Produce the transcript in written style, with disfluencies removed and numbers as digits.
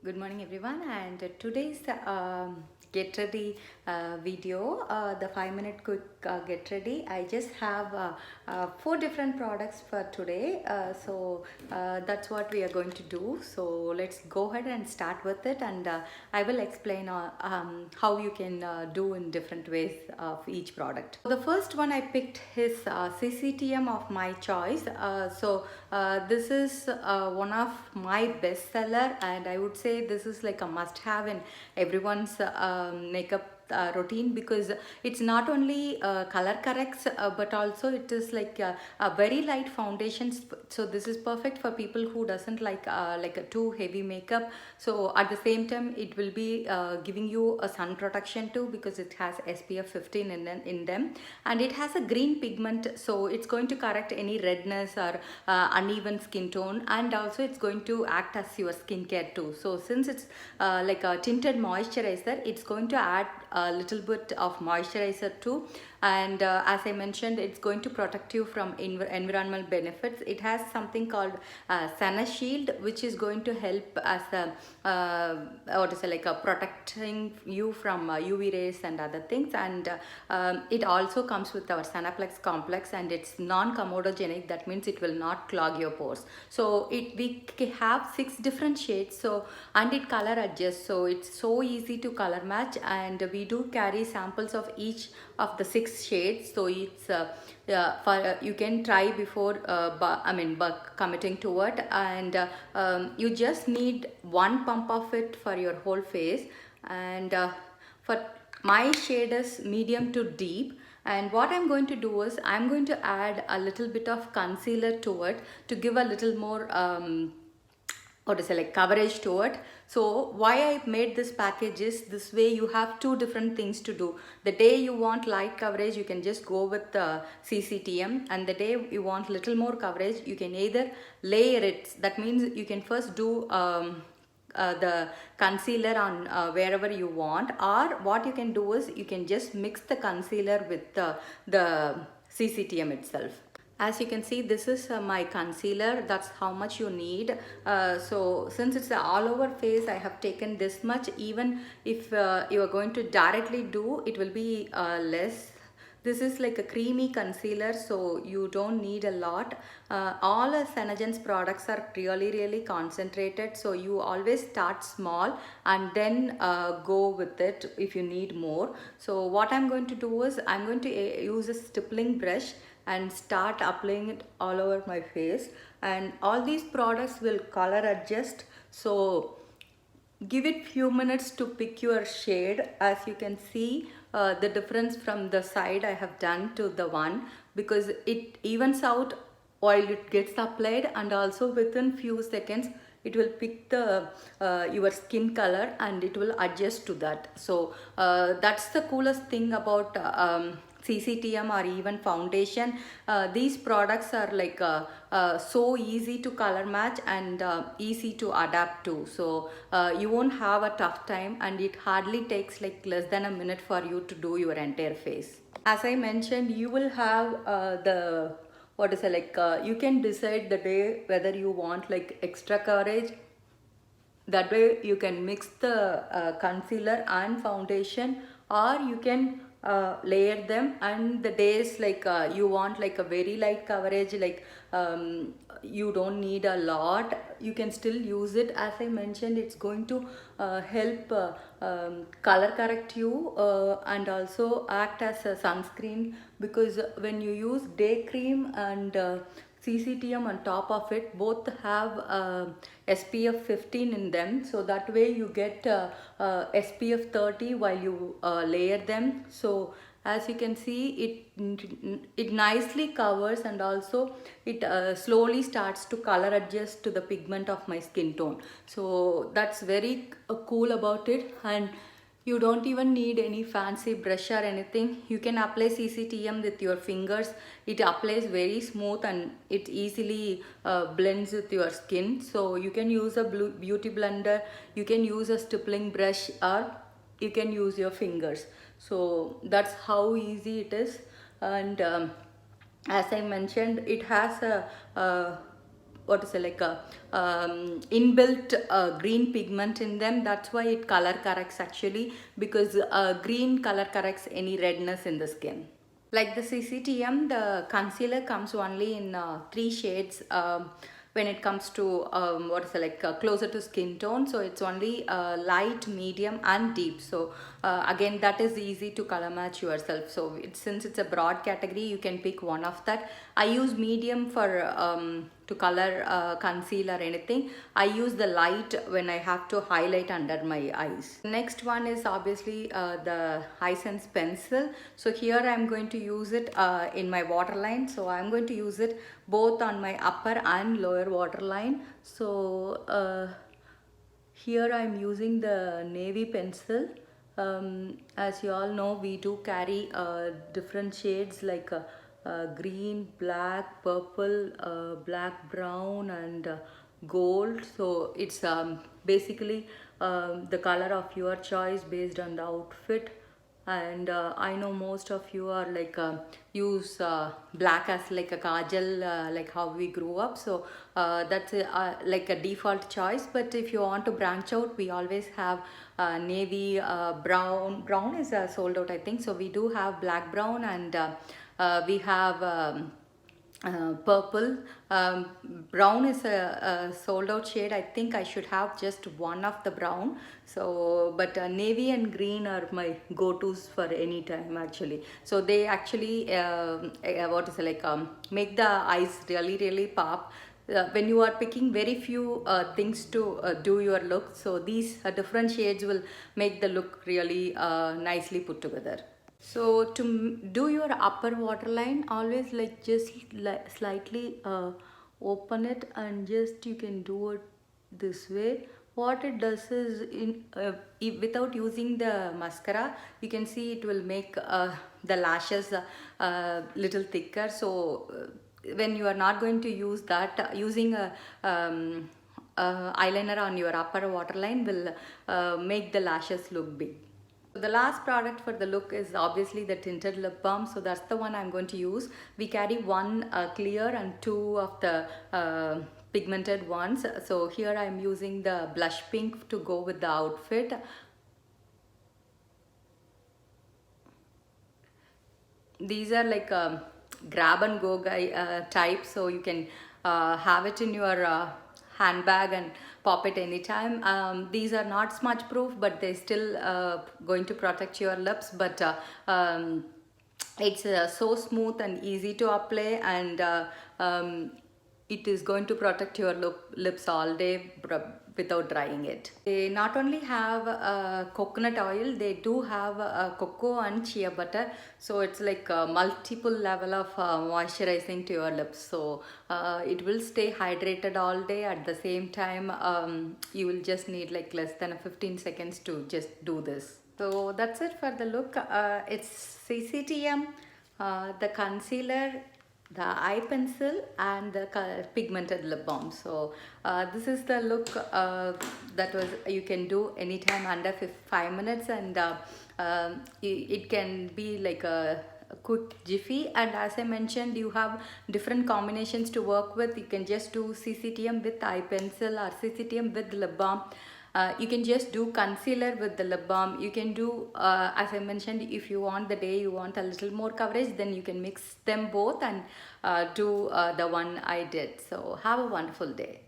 Good morning everyone, and today's get ready video, the 5-minute quick get ready. I just have 4 different products for today, that's what we are going to do. So let's go ahead and start with it, and I will explain how you can do in different ways of each product. The first one I picked is CCTM of my choice. This is one of my bestseller, and I would say this is like a must-have in everyone's makeup routine, because it's not only color corrects, but also it is like a very light foundation. So this is perfect for people who doesn't like a too heavy makeup. So at the same time, it will be giving you a sun protection too, because it has SPF 15 in them, and it has a green pigment, so it's going to correct any redness or uneven skin tone, and also it's going to act as your skincare too. So since it's like a tinted moisturizer, it's going to add a little bit of moisturizer too, and as I mentioned, it's going to protect you from environmental benefits. It has something called Sana Shield, which is going to help as a protecting you from UV rays and other things, and it also comes with our Sanaplex complex, and it's non-comedogenic. That means it will not clog your pores. So we have 6 different shades, so and it color adjusts, so it's so easy to color match, and we do carry samples of each of the 6 shades. So it's you can try before committing to it, and you just need one pump of it for your whole face. And for my shade is medium to deep, and what I'm going to do is I'm going to add a little bit of concealer to it to give a little more coverage to it. So why I made this package is this way you have 2 different things to do. The day you want light coverage, you can just go with the CCTM, and the day you want little more coverage, you can either layer it. That means you can first do the concealer on wherever you want, or what you can do is you can just mix the concealer with the CCTM itself. As you can see, this is my concealer. That's how much you need. So since it's all over face, I have taken this much. Even if you are going to directly do, it will be less. This is like a creamy concealer, so you don't need a lot. All Senegen's products are really concentrated, so you always start small and then go with it if you need more. So what I'm going to do is I'm going to use a stippling brush and start applying it all over my face, and all these products will color adjust. So give it few minutes to pick your shade. As you can see, the difference from the side I have done to the one, because it evens out while it gets applied, and also within few seconds it will pick the your skin color and it will adjust to that. So that's the coolest thing about CCTM or even foundation. These products are like so easy to color match and easy to adapt to. So you won't have a tough time, and it hardly takes like less than a minute for you to do your entire face. As I mentioned, you will have you can decide the day whether you want like extra coverage. That way you can mix the concealer and foundation, or you can layer them. And the days like you want like a very light coverage, like you don't need a lot, you can still use it. As I mentioned, it's going to help color correct you and also act as a sunscreen, because when you use day cream and CCTM on top of it, both have SPF 15 in them, so that way you get SPF 30 while you layer them. So as you can see, it nicely covers, and also it slowly starts to color adjust to the pigment of my skin tone. So that's very cool about it. And you don't even need any fancy brush or anything. You can apply CCTM with your fingers. It applies very smooth, and it easily blends with your skin. So you can use a beauty blender, you can use a stippling brush, or you can use your fingers. So that's how easy it is. And as I mentioned, it has a what is it, like a inbuilt green pigment in them. That's why it color corrects actually, because green color corrects any redness in the skin. Like the CCTM, the concealer comes only in 3 shades when it comes to what is it, like closer to skin tone. So it's only light, medium and deep. So again, that is easy to color match yourself. So since it's a broad category, you can pick one of that. I use medium for to color conceal or anything. I use the light when I have to highlight under my eyes. Next one is obviously the Hisense pencil. So here I'm going to use it in my waterline. So I'm going to use it both on my upper and lower waterline. So here I'm using the navy pencil. As you all know, we do carry different shades like green, black, purple, black, brown and gold. So it's basically the color of your choice based on the outfit. And I know most of you are like use black as like a kajal, like how we grew up. So that's like a default choice. But if you want to branch out, we always have navy, brown is sold out, I think. So we do have black, brown, and we have purple. Brown is a sold out shade. I think I should have just one of the brown. So but navy and green are my go-to's for any time actually. So they actually what is it, like make the eyes really pop when you are picking very few things to do your look. So these different shades will make the look really nicely put together. So to do your upper waterline, always like just slightly open it, and just you can do it this way. What it does is, without using the mascara, you can see it will make the lashes little thicker. So when you are not going to use that, using a eyeliner on your upper waterline will make the lashes look big. The last product for the look is obviously the tinted lip balm. So that's the one I'm going to use. We carry one clear and two of the pigmented ones. So here I'm using the blush pink to go with the outfit. These are like grab and go guy type, so you can have it in your handbag and pop it anytime. These are not smudge proof, but they still going to protect your lips. But it's so smooth and easy to apply, and it is going to protect your lips all day without drying it. They not only have coconut oil, they do have cocoa and chia butter. So it's like a multiple level of moisturizing to your lips. So it will stay hydrated all day. At the same time, you will just need like less than 15 seconds to just do this. So that's it for the look. It's CCTM, the concealer, the eye pencil and the pigmented lip balm. So this is the look that was you can do anytime under 5 minutes, and it can be like a quick jiffy. And as I mentioned, you have different combinations to work with. You can just do CCTM with eye pencil or CCTM with lip balm. You can just do concealer with the lip balm. You can do, as I mentioned, if you want the day you want a little more coverage, then you can mix them both and do the one I did. So have a wonderful day.